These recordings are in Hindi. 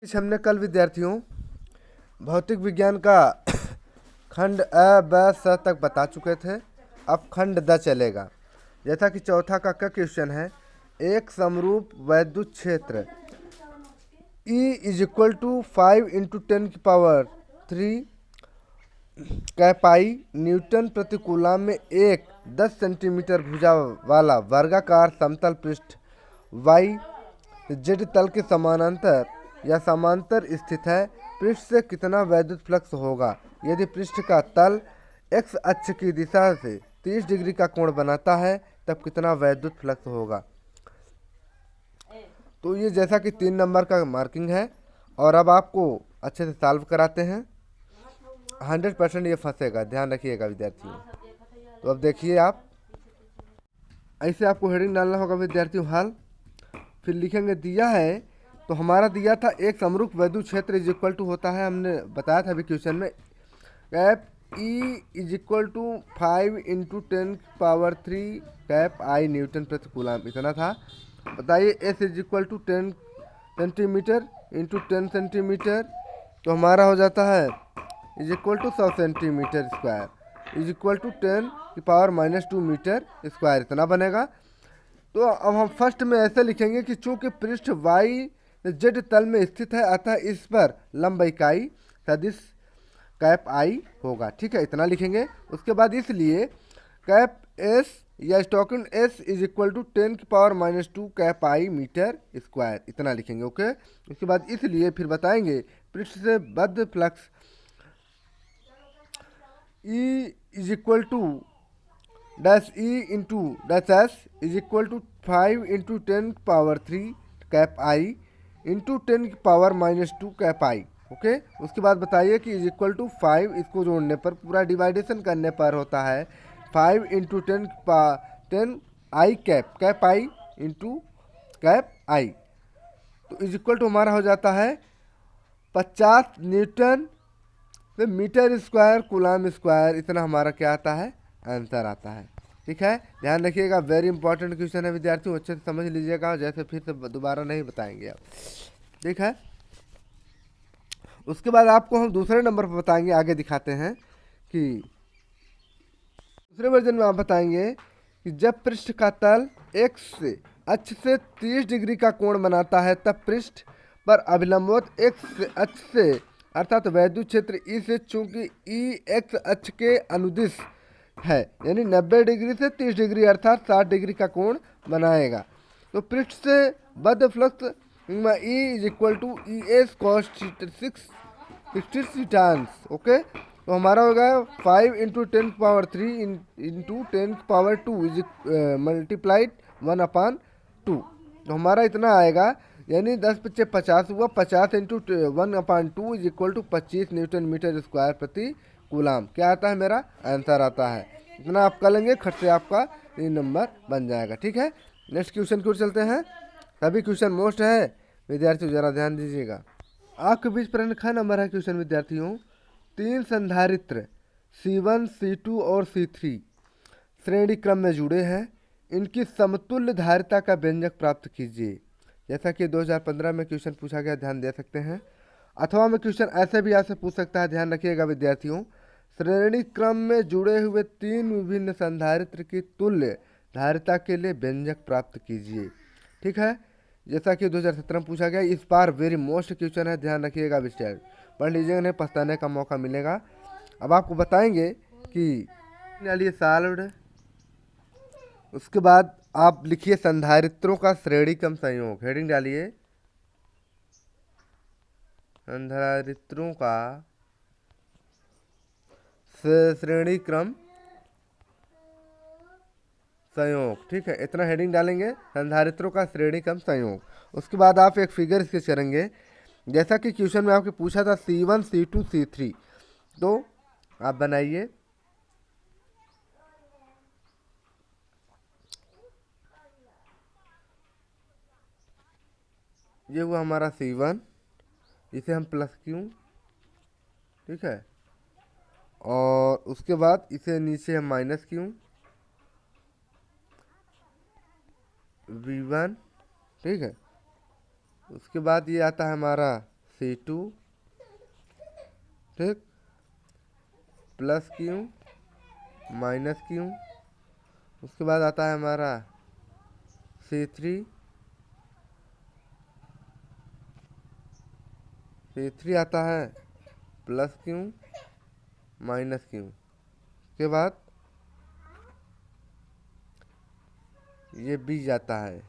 हमने कल विद्यार्थियों भौतिक विज्ञान का खंड अ ब स तक बता चुके थे। अब खंड द चलेगा। जैसा कि चौथा का क्वेश्चन है, एक समरूप वैद्युत क्षेत्र E is equal to 5 × 10⁻³ pi newton प्रति कूलम में एक 10 सेंटीमीटर भुजा वाला वर्गाकार समतल पृष्ठ y z तल के समानांतर या समांतर स्थित है। पृष्ठ से कितना वैद्युत फ्लक्स होगा यदि पृष्ठ का तल x अक्ष की दिशा से 30 डिग्री का कोण बनाता है, तब कितना वैद्युत फ्लक्स होगा। तो ये जैसा कि 3 नंबर का मार्किंग है और अब आपको अच्छे से सॉल्व कराते हैं। 100% ये फंसेगा, ध्यान रखिएगा विद्यार्थियों। तो अब देखिए, आप ऐसे आपको हेडिंग डालना होगा विद्यार्थियों, हल फिर लिखेंगे दिया है। तो हमारा दिया था एक समरूप वैद्युत क्षेत्र इज इक्वल टू होता है, हमने बताया था अभी क्वेश्चन में, cap E is equal to 5 × 10⁻³ cap I newton प्रति कूलम, इतना था। बताइए S is equal to 10 centimetre into 10 centimetre, तो हमारा हो जाता है is equal to 100 centimetre square is equal to 10⁻⁻² metre square, इतना बनेगा। तो अब हम फर्स्ट में ऐसे लिखेंगे कि चूंकि पृष्ठ y z तल में स्थित है, अतः इस पर लंब इकाई सदिश कैप आई होगा। ठीक है, इतना लिखेंगे। उसके बाद इसलिए कैप s या Stokes s is equal to 10⁻⁻² cap I metre square, इतना लिखेंगे। ओके, उसके बाद इसलिए फिर बताएंगे पृष्ठ से बद्ध flux E is equal to dash E into dash S is equal to 5 × 10⁻³ cap I into 10⁻⁻² cap I. Okay, उसके बाद बताइए कि इज इक्वल टू 5, इसको जोड़ने पर पूरा डिवाइडेशन करने पर होता है 5 × 10 I cap I into cap I. तो इज इक्वल टू हमारा हो जाता है 50 newton metre square coulomb square, इतना हमारा क्या आता है, आंसर आता है। ठीक है, ध्यान रखिएगा, वेरी इंपॉर्टेंट क्वेश्चन है विद्यार्थियों, अच्छे से समझ लीजिएगा, जैसे फिर से दोबारा नहीं बताएंगे आप। ठीक है, उसके बाद आपको हम दूसरे नंबर पर बताएंगे, आगे दिखाते हैं कि दूसरे वर्जन में आप बताएंगे कि जब पृष्ठ का तल x अक्ष से 30 डिग्री का कोण बनाता है, तब पृष्ठ पर अभिलंबवत x अक्ष से अर्थात वैद्युत क्षेत्र E से, चूंकि E x अक्ष के अनुदिश है, यानी 90 डिग्री से 30 डिग्री अर्थात 60 डिग्री का कोण बनाएगा। तो पृष्ठ से बद्ध flux E is equal to ES cos 60 times. Okay, तो हमारा होगा 5 × 10⁻³ इंटू 10⁻² इज मल्टीप्लाइड 1/2। तो हमारा इतना आएगा, यानी 10 × 5 = 50 हुआ, 50 × 1/2 is equal to 25 newton metre square प्रति कूलम। क्या आता है, मेरा आंसर आता है। इतना आप कर लेंगे, खट से आपका 3 नंबर बन जाएगा। ठीक है, नेक्स्ट क्वेश्चन की ओर चलते हैं। सभी क्वेश्चन मोस्ट है विद्यार्थियों, जरा ध्यान दीजिएगा। आपके बीच प्रश्न ख नंबर है क्वेश्चन विद्यार्थियों, 3 संधारित्र C1 C2 और C3 श्रेणी क्रम में जुड़े हैं, इनकी समतुल्य धारिता का व्यंजक प्राप्त कीजिए। जैसा कि 2015 में क्वेश्चन पूछा गया, ध्यान दे सकते हैं। अथवा में क्वेश्चन ऐसे भी आपसे पूछ सकता है, ध्यान रखिएगा विद्यार्थियों, श्रेणी क्रम में जुड़े हुए 3 विभिन्न संधारित्र की तुल्य धारिता के लिए व्यंजक प्राप्त कीजिए। ठीक है, जैसा कि 2017 में पूछा गया, इस बार वेरी मोस्ट क्वेश्चन है, ध्यान रखिएगा विद्यार्थी, पढ़ लीजिएगा, नहीं पछताने का मौका मिलेगा। अब आपको बताएंगे कि सॉल्व्ड। उसके बाद आप लिखिए संधारित्रों का श्रेणी क्रम संयोग, हेडिंग डालिए संधारित्रों का श्रेणी क्रम संयोग। ठीक है, इतना हेडिंग डालेंगे, संधारित्रों का श्रेणी क्रम संयोग। उसके बाद आप एक फिगर स्केच करेंगे, जैसा कि क्वेश्चन में आपके पूछा था C1 C2 C3, तो आप बनाइए। ये हुआ हमारा C1, इसे हम +Q, ठीक है, और उसके बाद इसे नीचे हम -Q V1, ठीक है। उसके बाद ये आता है हमारा C2, ठीक, प्लस Q माइनस Q। उसके बाद आता है हमारा C3, C3 आता है प्लस Q माइनस Q। उसके बाद ये B जाता है,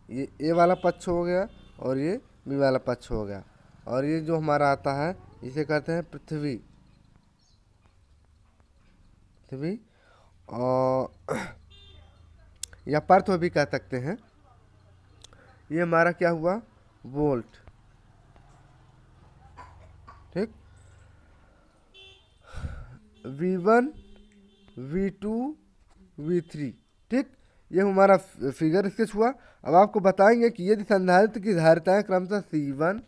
ये A वाला पक्ष हो गया और ये B वाला पक्ष हो गया। और ये जो हमारा आता है इसे कहते हैं पृथ्वी, पृथ्वी, और या पृथ्वी भी कह सकते हैं। ये हमारा क्या हुआ, वोल्ट, ठीक। V1, V2, V3, ठीक, ये हमारा फिगर स्केच हुआ। अब आपको बताएंगे कि यदि संधारित्र की धारिताएं क्रमशः C1,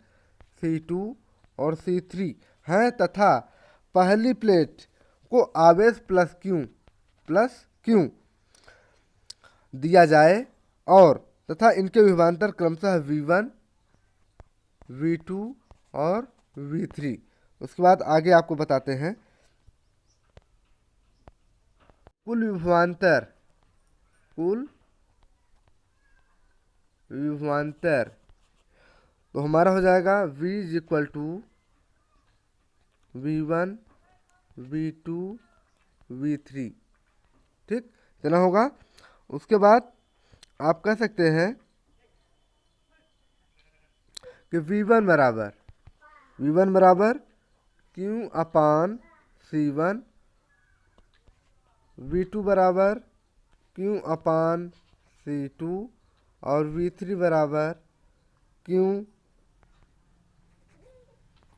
C2 और C3 हैं तथा पहली प्लेट को आवेश प्लस Q दिया जाए और तथा इनके विभवांतर क्रमशः V1, V2 और V3। उसके बाद आगे आपको बताते हैं कुल विभवांतर तो हमारा हो जाएगा V is equal to V1, V2, V3, ठीक, इतना होगा। उसके बाद आप कह सकते हैं कि V1 बराबर Q अपान C1, V2 बराबर Q अपान C2 और V3 बराबर Q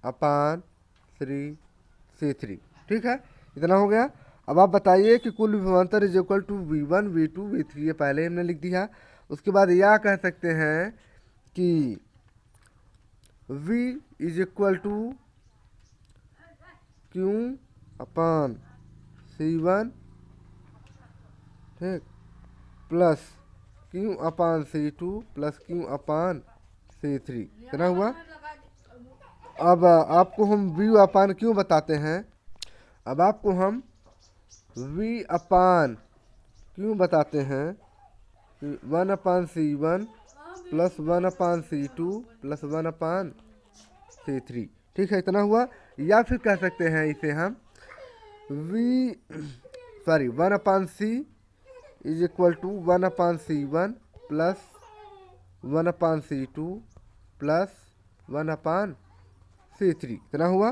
अपान C3, ठीक है, इतना हो गया। अब आप बताइए कि कुल विभवांतर is equal to V1, V2, V3, ये पहले हमने लिख दिया। उसके बाद यह कह सकते हैं कि V is equal to Q upon C1, ठीक, plus Q upon C2 plus Q upon C3, इतना हुआ। अब आपको हम V अपान Q बताते हैं। अब आपको हम V अपान Q बताते हैं, 1 upon C1 plus 1 upon C2 plus 1 upon C3, ठीक है, इतना हुआ। या फिर कह सकते हैं इसे हम 1 upon C is equal to 1 upon C1 plus 1 upon C2 plus 1 upon C3, इतना हुआ।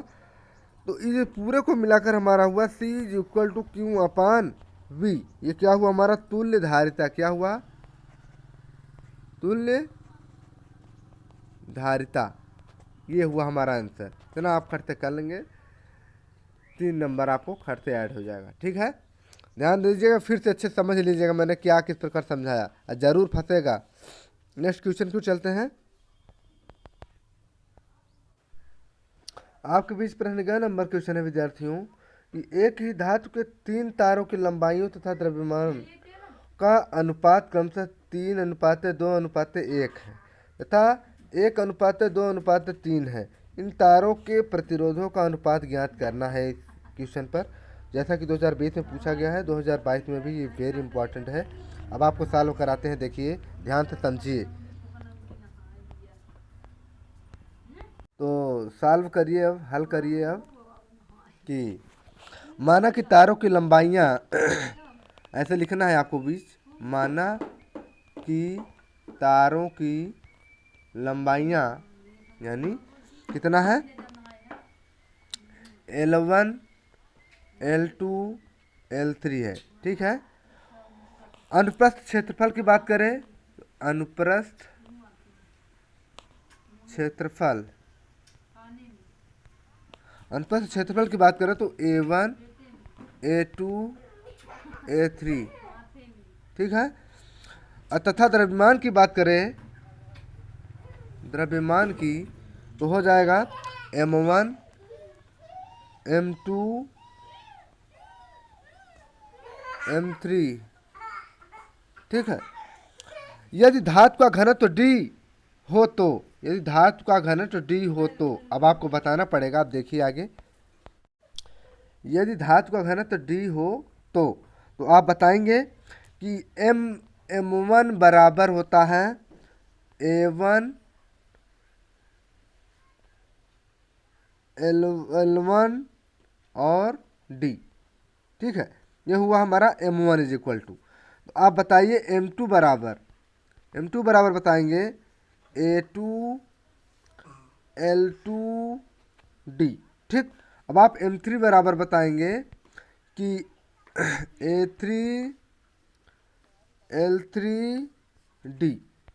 तो इस पूरे को मिलाकर हमारा हुआ C is equal to Q upon V। ये क्या हुआ, हमारा तुल्य धारिता, क्या हुआ, तुल्य धारिता, ये हुआ हमारा आंसर। इतना आप खर्चे कर लेंगे, 3 नंबर आपको खर्चे ऐड हो जाएगा, ठीक है। ध्यान दीजिएगा, फिर से अच्छे समझ लीजिएगा मैंने क्या किस प्रकार समझाया, जरूर फंसेगा। नेक्स्ट क्वेश्चन क्यों चलते हैं। आपके बीच प्रश्न नंबर क्वेश्चन है विद्यार्थियों कि एक ही धातु के 3 तारों की लंबाइयों तथा द्रव्यमान का अनुपात क्रमशः 3:2:1 है तथा 1:2:3 है। इन तारों के प्रतिरोधों का अनुपात ज्ञात करना है इस क्वेश्चन पर, जैसा कि 2020 में पूछा गया है, 2022 में भी ये वेरी इंपॉर्टेंट है। अब आपको सॉल्व कराते हैं, देखिए ध्यान से समझिए। तो सॉल्व करिए, अब हल करिए। अब कि माना कि तारों की लंबाइयाँ ऐसे लिखना है आपको बीच, माना कि तारों की लंबाइयाँ यानी कितना है, L1, L2, L3 है, ठीक है। अनुप्रस्थ क्षेत्रफल की बात करें, अनुप्रस्थ क्षेत्रफल की बात करें तो A1, A2, A3, ठीक है। तथा द्रव्यमान की बात करें, द्रव्यमान की तो हो जाएगा M1, M2, M3, ठीक है। यदि धातु का घनत्व D हो तो यदि धातु का घनत्व D हो तो अब आपको बताना पड़ेगा। आप देखिए आगे, यदि धातु का घनत्व D हो तो आप बताएंगे कि M1 बराबर होता है A1 L1 और D। ठीक है, ये हुआ हमारा M1 इज इक्वल टू। तो आप बताइए M2 बराबर बताएंगे A2 L2 D। ठीक, अब आप M3 बराबर बताएंगे कि A3 L3 D।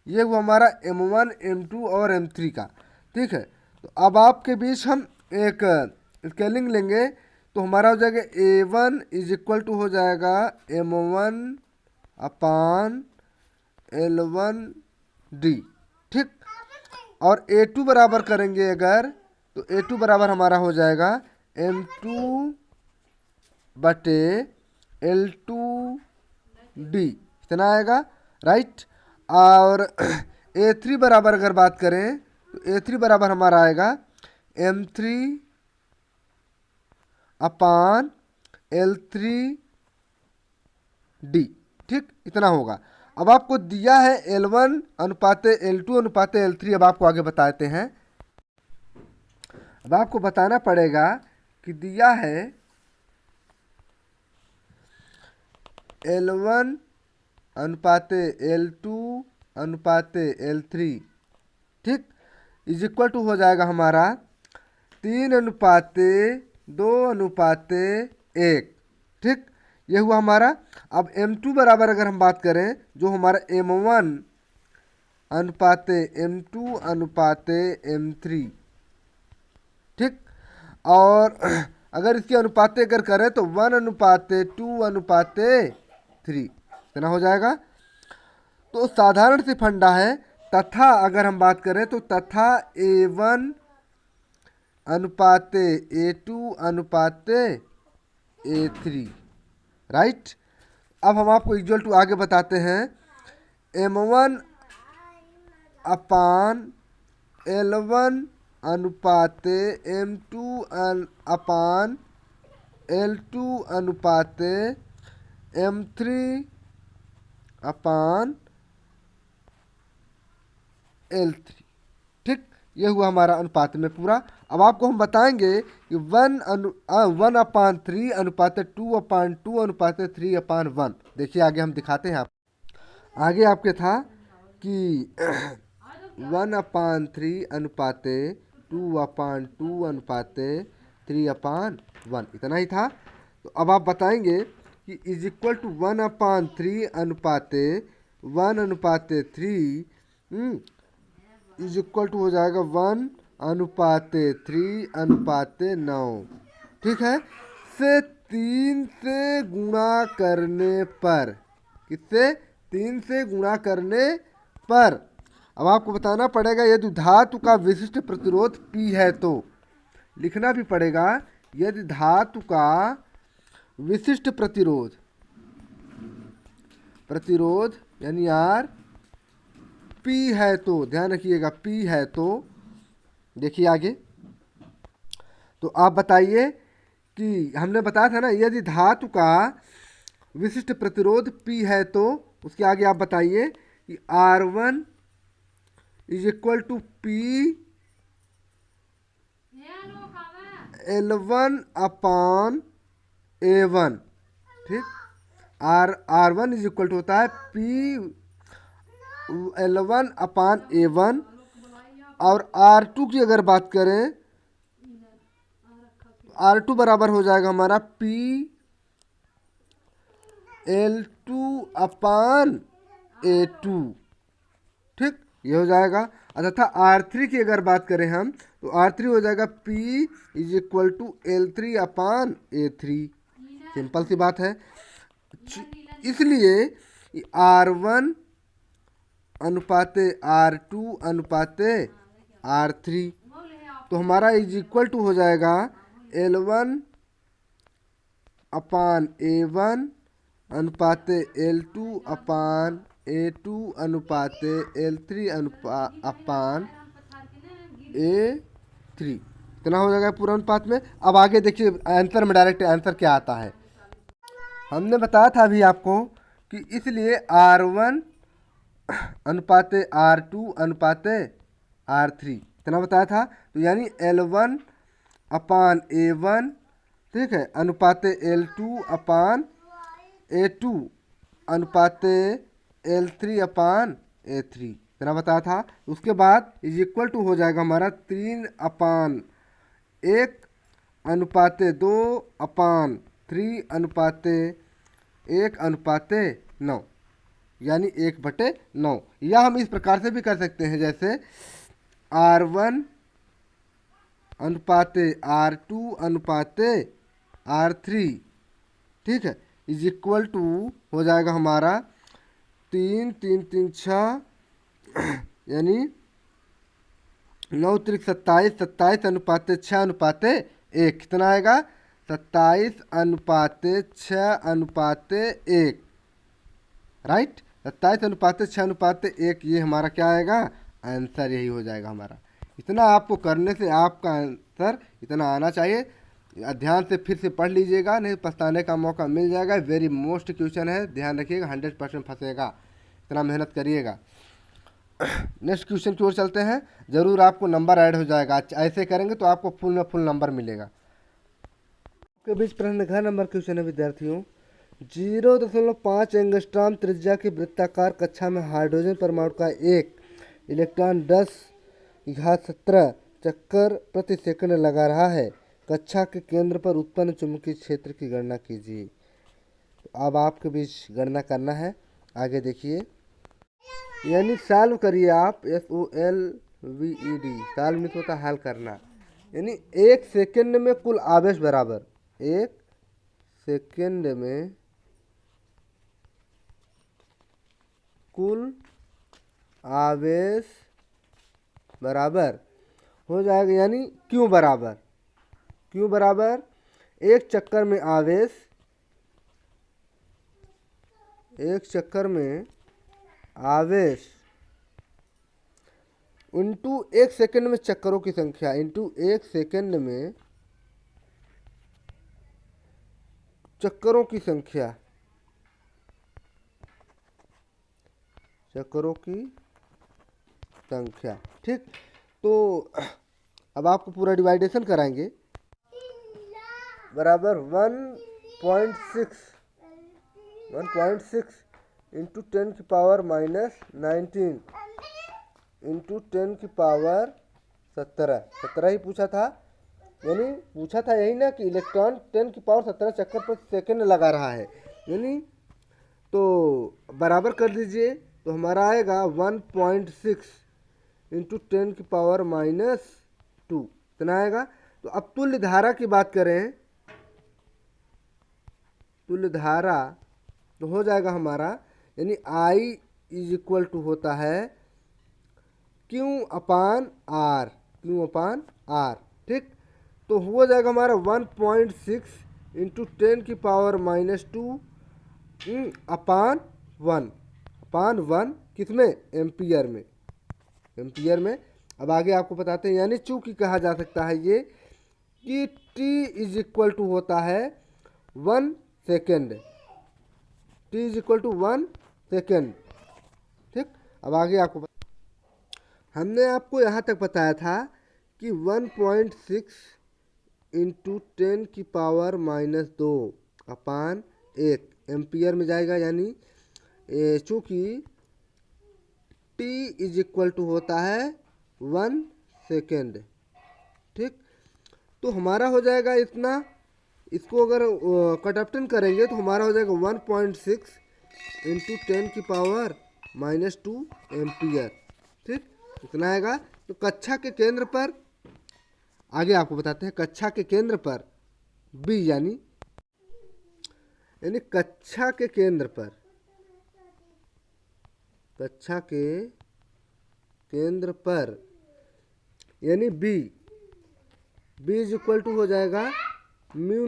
ये हुआ हमारा M1 M2 और M3 का। ठीक है, तो अब आपके बीच हम एक स्केलिंग लेंगे तो हमारा हो जाएगा A1 इज इक्वल टू हो जाएगा M1 अपान L1 D। ठीक, और A2 बराबर करेंगे अगर तो A2 बराबर हमारा हो जाएगा M2 बटे L2 D, इतना आएगा, राइट। और A3 बराबर अगर बात करें तो A3 बराबर हमारा आएगा M3 अपान L3 D। ठीक, इतना होगा। अब आपको दिया है L1 अनुपाते L2 अनुपाते L3। अब आपको आगे बताते हैं। अब आपको बताना पड़ेगा कि दिया है L1 अनुपाते L2 अनुपाते L3। ठीक, इज इक्वल टू हो जाएगा हमारा 3 अनुपाते 2 अनुपाते 1। ठीक, ये हुआ हमारा। अब M2 बराबर अगर हम बात करें जो हमारा M1 अनुपाते M2 अनुपाते M3। ठीक, और अगर इसके अनुपाते अगर करें तो 1 अनुपाते 2 अनुपाते 3 इतना हो जाएगा। तो साधारण सी फंडा है। तथा अगर हम बात करें तो तथा A1 अनुपाते A2 अनुपाते A3, राइट। अब हम आपको इक्वल टू आगे बताते हैं M1 अपान L1 अनुपाते M2 अपान L2 अनुपाते M3 अपान L3। ठीक, ये हुआ हमारा अनुपात में पूरा। अब आपको हम बताएंगे कि 1/3 अनुपात 2/2 अनुपात 3/1। देखिए आगे हम दिखाते हैं। आप आगे आपके था कि 1/3 अनुपात 2/2 अनुपात 3/1, इतना ही था। तो अब आप बताएंगे कि इज इक्वल टू 1/3 अनुपात 1 अनुपात 3 इज इक्वल टू हो जाएगा 1 अनुपात 3 अनुपात 9। ठीक है, से 3 से गुणा करने पर, किससे? 3 से गुणा करने पर। अब आपको बताना पड़ेगा यदि धातु का विशिष्ट प्रतिरोध P है तो लिखना भी पड़ेगा। यदि धातु का विशिष्ट प्रतिरोध यानी R P है तो, ध्यान रखिएगा P है तो, देखिए आगे। तो आप बताइए कि हमने बताया था ना यदि धातु का विशिष्ट प्रतिरोध P है तो उसके आगे आप बताइए कि R1 is equal to P L1 upon A1। ठीक, R1 इज इक्वल टू होता है P L1 अपान A1। और R2 की अगर बात करें R2 बराबर हो जाएगा हमारा P L2 अपान A2। ठीक, ये हो जाएगा। तथा R3 की अगर बात करें हम तो R3 हो जाएगा P is equal to L3 upon A3। Simple सी बात है। इसलिए R1 अनुपाते R2 अनुपाते R3, तो हमारा इज इक्वल टू हो जाएगा L1 अपान A1 अनुपाते L2 अपान A2 अनुपाते L3 अपान A3 इतना हो जाएगा पूरा अनुपात में। अब आगे देखिए आंसर में, डायरेक्ट आंसर क्या आता है। हमने बताया था अभी आपको कि इसलिए R1 अनुपाते R2 अनुपाते R3 इतना बताया था। तो यानी L1 अपान A1, ठीक है, अनुपाते L2 अपान A2 अनुपाते L3 अपान A3 इतना बताया था। उसके बाद इज इक्वल टू हो जाएगा हमारा 3/1 अनुपाते 2 अपान 3 अनुपाते 1/9, यानी 1/9। या हम इस प्रकार से भी कर सकते हैं, जैसे R1 अनुपाते R2 अनुपाते R3, ठीक है, इज इक्वल टू हो जाएगा हमारा 3 3 3 6, यानी 9 3 27, 27 अनुपाते 6 अनुपाते 1 कितना आएगा 27 अनुपाते 6 अनुपाते 1, राइट। 27 अनुपाते 6 अनुपाते 1 ये हमारा क्या आएगा आंसर, यही हो जाएगा हमारा। इतना आपको करने से आपका आंसर इतना आना चाहिए। ध्यान से फिर से पढ़ लीजिएगा, नहीं पछताने का मौका मिल जाएगा। वेरी मोस्ट क्वेश्चन है, ध्यान रखिएगा, 100% फंसेगा, इतना मेहनत करिएगा। नेक्स्ट क्वेश्चन की ओर चलते हैं। ज़रूर आपको नंबर ऐड हो जाएगा, ऐसे करेंगे तो आपको फुल में फुल नंबर मिलेगा। आपके बीच प्रश्न घ नंबर क्वेश्चन है विद्यार्थियों। 0.5 एंगस्ट्रॉम त्रिज्या की वृत्ताकार कक्षा में हाइड्रोजन परमाणु का एक इलेक्ट्रॉन 10⁻17 चक्कर प्रति सेकंड लगा रहा है। कक्षा के केंद्र पर उत्पन्न चुंबकीय क्षेत्र की गणना कीजिए। तो अब आपके बीच गणना करना है, आगे देखिए, यानी सॉल्व करिए आप, SOLVED, सॉल्व में होता हल करना, यानी 1 सेकंड में कुल आवेश बराबर, 1 सेकंड में कुल आवेश बराबर हो जाएगा, यानी क्यों बराबर एक चक्कर में आवेश इंटू 1 सेकंड में चक्करों की संख्या इंटू 1 सेकंड में चक्करों की संख्या ठीक। तो अब आपको पूरा डिवाइडेशन कराएंगे, बराबर 1.6 इंटू 10 की पावर -19 इंटू 10 की पावर 17 ही पूछा था, यानी पूछा था यही ना कि इलेक्ट्रॉन 10 की पावर 17 चक्कर पर सेकंड लगा रहा है, यानी तो बराबर कर दीजिए। तो हमारा आएगा 1.6 इंटू 10 की पावर -2 इतना आएगा। तो अब तुल्य धारा की बात करें, तुल्य धारा तो हो जाएगा हमारा, यानी I इज इक्वल टू होता है Q अपान R, ठीक। तो हो जाएगा हमारा 1.6 इंटू 10 की पावर -2 अपान 1 किसमें एम्पियर में। अब आगे आपको बताते हैं, यानी चूंकि कहा जा सकता है ये कि T इज इक्वल टू होता है 1 सेकेंड, ठीक। अब आगे आपको हमने आपको यहाँ तक बताया था कि 1.6 इंटू 10 की पावर -2 अपान 1 एम्पियर में जाएगा, यानी चूँकि T इज इक्वल टू होता है 1 सेकेंड, ठीक। तो हमारा हो जाएगा इतना, इसको अगर कटअपटन करेंगे तो हमारा हो जाएगा 1.6 इंटू 10 की पावर -2 एम्पियर, ठीक, इतना आएगा। तो कक्षा के केंद्र पर, आगे आपको बताते हैं, कक्षा के केंद्र पर B, यानी कक्षा के केंद्र पर यानी B इज इक्वल टू हो जाएगा mu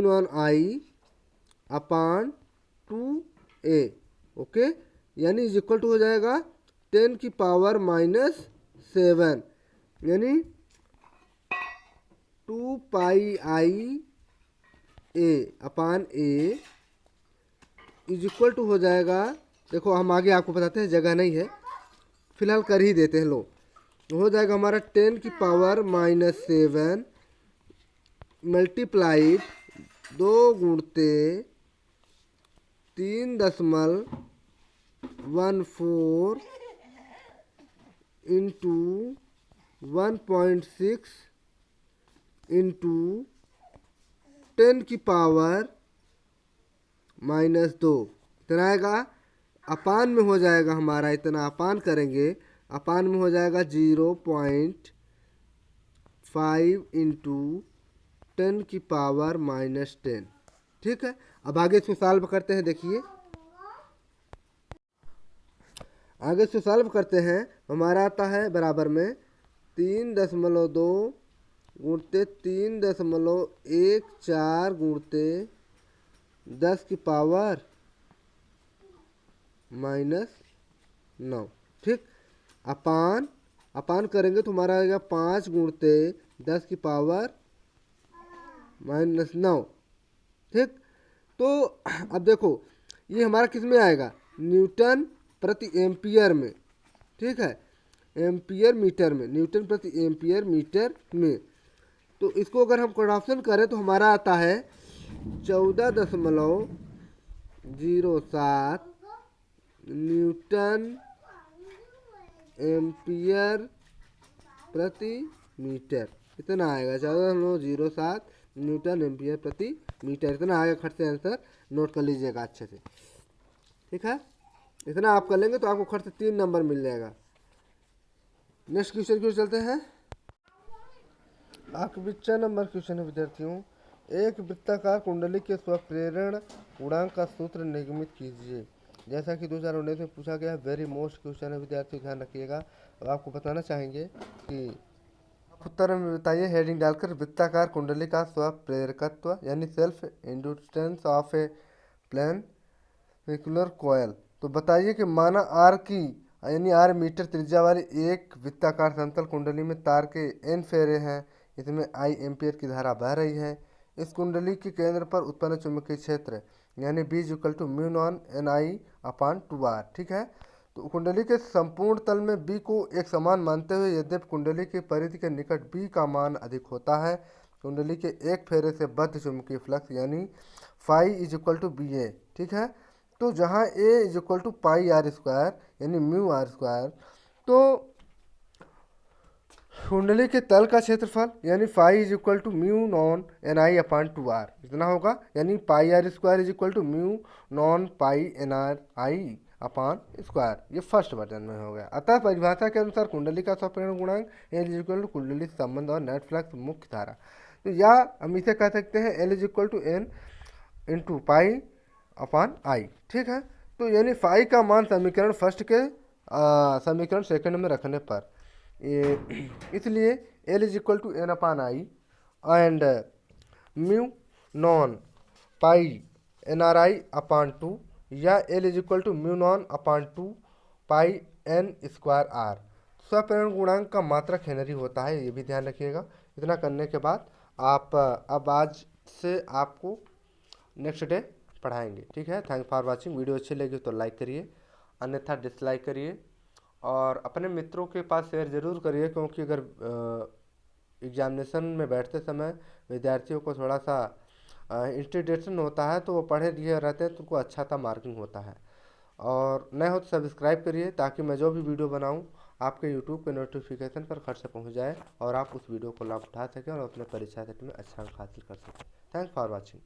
non I upon 2A, okay, यानी इज इक्वल टू हो जाएगा 10 की पावर -7 यानी 2 पाई आई ए अपान ए इज इक्वल टू हो जाएगा। देखो हम आगे आपको बताते हैं, जगह नहीं है, फिलहाल कर ही देते हैं। लो हो जाएगा हमारा 10 की पावर -7 मल्टीप्लाइड 2 गुणते 3.14 इंटू 1.6 इंटू 10 की पावर -2 इतना आएगा। अपान में हो जाएगा हमारा, इतना अपान करेंगे, अपान में हो जाएगा 0.5 इंटू 10 की पावर -10। ठीक है, अब आगे इसको सॉल्व करते हैं। देखिए आगे इसको सॉल्व करते हैं, हमारा आता है बराबर में 3.2 गुणते 3.14 गुणते 10 की पावर -9। ठीक, अपान करेंगे तो हमारा आएगा 5 गुणते 10 की पावर -9। ठीक, तो अब देखो ये हमारा किस में आएगा, न्यूटन प्रति एम्पियर में। ठीक है, एम्पियर मीटर में, न्यूटन प्रति एम्पियर मीटर में। तो इसको अगर हम कन्वर्शन करें तो हमारा आता है 14.07 न्यूटन एम्पियर प्रति मीटर। इतना आएगा 14.07 न्यूटन एम्पियर प्रति मीटर। इतना आएगा, खट से आंसर नोट कर लीजिएगा अच्छे से। ठीक है, इतना आप कर लेंगे तो आपको खट से 3 नंबर मिल जाएगा। नेक्स्ट क्वेश्चन की ओर चलते हैं। आपके 4 नंबर क्वेश्चन है विद्यार्थियों, एक वृत्ताकार कुंडली के स्वप्रेरण गुणांक का सूत्र निगमित कीजिए। जैसा कि 2019 में पूछा गया, वेरी मोस्ट क्वेश्चन है विद्यार्थियों, ध्यान रखिएगा। अब आपको बताना चाहेंगे कि उत्तर में बताइए हेडिंग डालकर, वृत्ताकार कुंडली का स्वप्रेरकत्व यानी self inductance of a plane circular coil. तो बताइए कि माना आर की यानी आर मीटर त्रिज्या वाली एक वृत्ताकार समतल कुंडली में तार के एन फेरे हैं, इसमें आई एम्पियर की धारा बह रही है। इस कुंडली के केंद्र पर उत्पन्न चुंबकीय क्षेत्र यानी B = μ/Ni/2r। ठीक है, तो कुंडली के संपूर्ण तल में B को एक समान मानते हुए, यद्यपि कुंडली की परिधि के निकट B का मान अधिक होता है, कुंडली के एक फेरे से बद्ध चुंबकीय फ्लक्स यानी फाई = BA। ठीक है, तो जहाँ A = πr² यानी μr², तो कुंडली के तल का क्षेत्रफल यानी फाई = μ/Ni/2r इतना होगा, यानी πr² = μ/π/Ni/2। ये फर्स्ट वर्जन में हो गया। अतः परिभाषा के अनुसार कुंडली का स्वप्रेरण गुणांक L = कुंडली संबंध और नेट फ्लक्स मुख्य धारा। तो या हम इसे कह सकते हैं L = n × π/I। ठीक है, तो यानी फाई का मान समीकरण फर्स्ट के समीकरण सेकंड में रखने पर इसलिए L = n/I एंड μ/π/NRI/2 या L = μ/2 πn²r। स्वप्रेरण गुणांक का मात्रक हेनरी होता है, ये भी ध्यान रखिएगा। इतना करने के बाद आप अब आज से आपको नेक्स्ट डे पढ़ाएंगे। ठीक है, थैंक फॉर वाचिंग। वीडियो अच्छी लगी तो लाइक करिए, अन्यथा डिसलाइक करिए और अपने मित्रों के पास शेयर ज़रूर करिए, क्योंकि अगर एग्जामिनेशन में बैठते समय विद्यार्थियों को थोड़ा सा इंस्टिटेशन होता है तो वो पढ़े लिखे रहते हैं तो उनको अच्छा सा मार्किंग होता है। और नए हो तो सब्सक्राइब करिए ताकि मैं जो भी वीडियो बनाऊं आपके यूट्यूब के नोटिफिकेशन पर खट से पहुंच जाए और आप उस वीडियो को लाभ उठा सकें और अपने परीक्षा सेट में अच्छा अंक हासिल कर सकें। Thanks for watching.